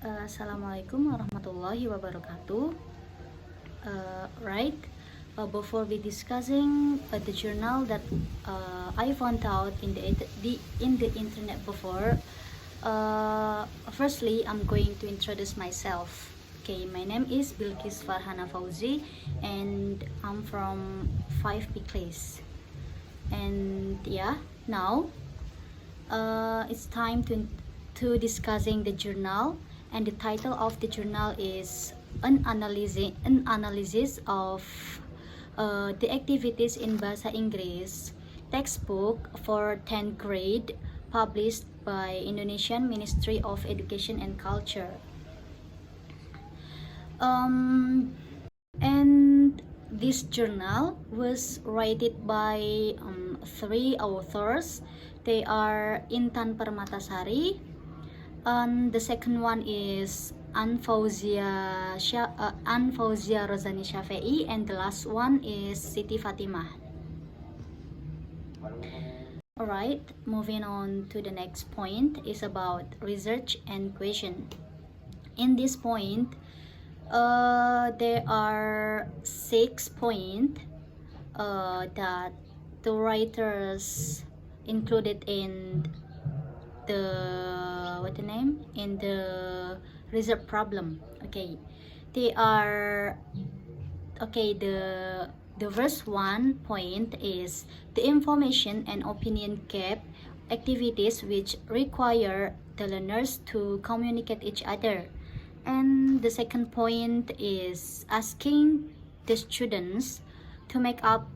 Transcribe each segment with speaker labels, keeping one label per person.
Speaker 1: Assalamualaikum warahmatullahi wabarakatuh. Right. Before we discussing the journal that I found out in the internet before, firstly I'm going to introduce myself. Okay, my name is Bilkis Farhana Fauzi, and I'm from 5 Class. And yeah, now it's time to discussing the journal, and the title of the journal is an analysis of the activities in Bahasa Inggris textbook for 10th grade, published by Indonesian Ministry of Education and Culture. And this journal was rated by 3 authors. They are Intan Permatasari, and the second one is Anfauzia Rozani Shafei, and the last one is Siti Fatimah. Alright, moving on to the next point is about research and question. In this point, there are 6 points that the writers included in the reserve problem. Okay, they are the first one point is the information and opinion gap activities which require the learners to communicate each other. And the second point is asking the students to make up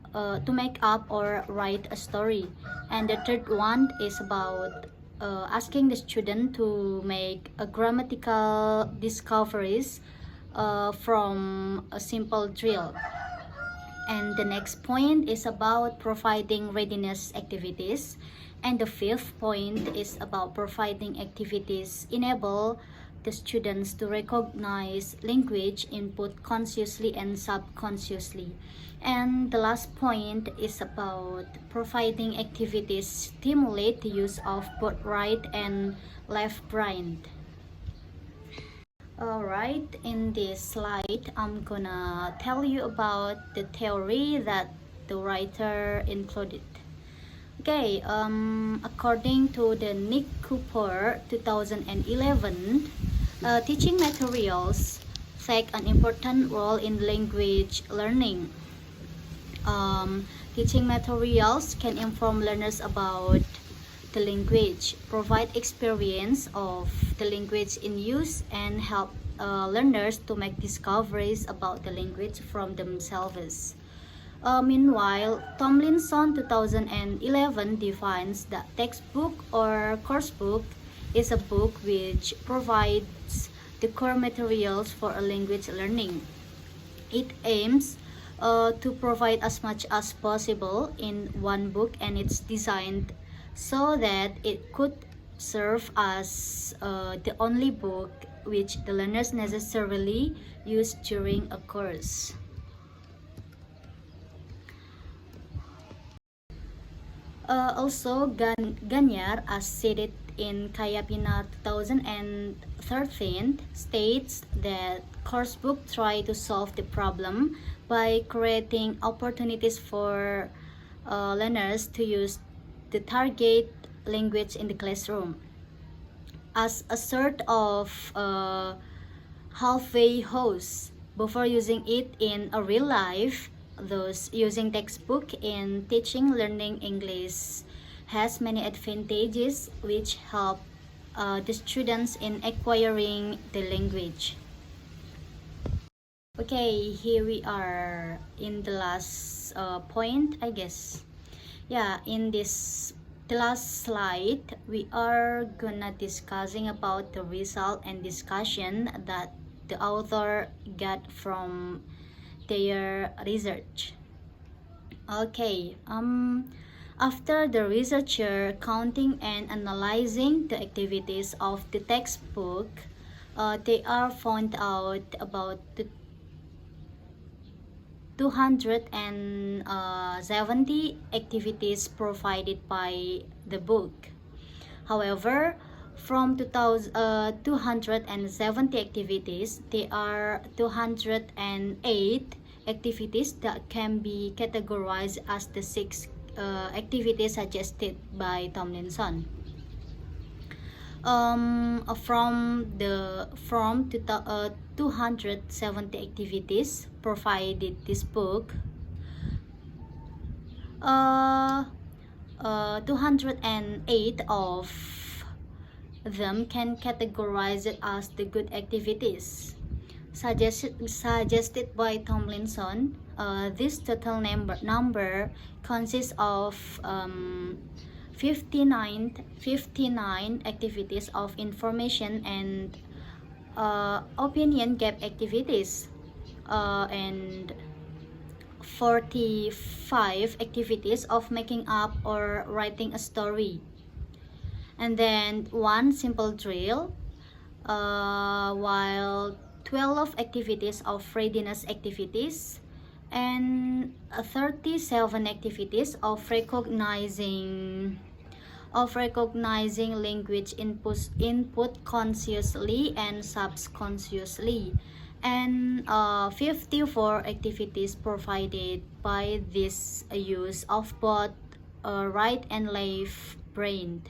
Speaker 1: or write a story. And the third one is about asking the student to make a grammatical discoveries from a simple drill. And the next point is about providing readiness activities. And the fifth point is about providing activities enable the students to recognize language input consciously and subconsciously. And the last point is about providing activities stimulate the use of both right and left brain. Alright, in this slide I'm gonna tell you about the theory that the writer included. Okay, according to the Nick Cooper 2011, teaching materials take an important role in language learning. Teaching materials can inform learners about the language, provide experience of the language in use, and help learners to make discoveries about the language from themselves. Meanwhile, Tomlinson 2011 defines that textbook or coursebook is a book which provides the core materials for a language learning. It aims to provide as much as possible in one book, and it's designed so that it could serve as the only book which the learners necessarily use during a course. Also, Ganyar, as stated in Kayapina 2013, states that coursebook try to solve the problem by creating opportunities for learners to use the target language in the classroom as a sort of halfway house before using it in a real life. Thus, using textbook in teaching learning English has many advantages which help the students in acquiring the language. Okay, here we are in the last point, I guess. Yeah, in this the last slide, we are gonna discussing about the result and discussion that the author got from their research. Okay, after the researcher counting and analyzing the activities of the textbook, they are found out about the 270 activities provided by the book. However, From 270 activities, there are 208 activities that can be categorized as the 6 activities suggested by Tomlinson. From 270 activities provided this book, 208 of them can categorize it as the good activities suggested by Tomlinson. This total number consists of 59 activities of information and opinion gap activities, and 45 activities of making up or writing a story, and then one simple drill, while 12 activities of readiness activities, and 37 activities of recognizing language input consciously and subconsciously, and 54 activities provided by this use of both right and left brain.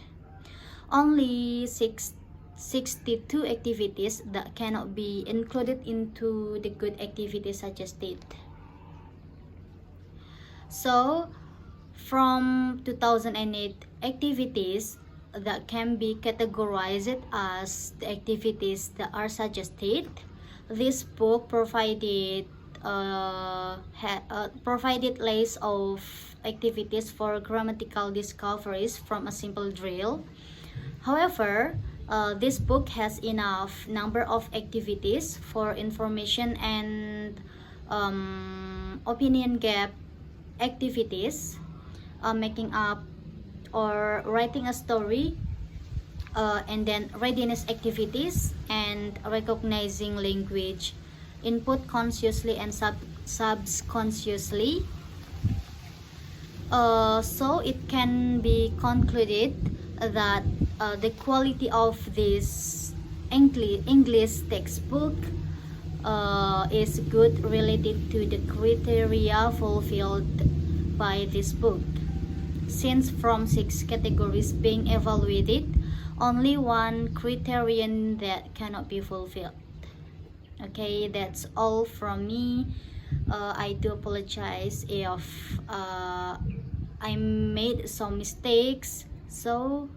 Speaker 1: Only 62 activities that cannot be included into the good activities suggested. So, from 2008 activities that can be categorized as the activities that are suggested, this book provided list of activities for grammatical discoveries from a simple drill. However, this book has enough number of activities for information and opinion gap activities, making up or writing a story, and then readiness activities and recognizing language input consciously and subconsciously. So it can be concluded that the quality of this English textbook is good related to the criteria fulfilled by this book. Since from 6 categories being evaluated, only one criterion that cannot be fulfilled. Okay, that's all from me. I do apologize if I made some mistakes. So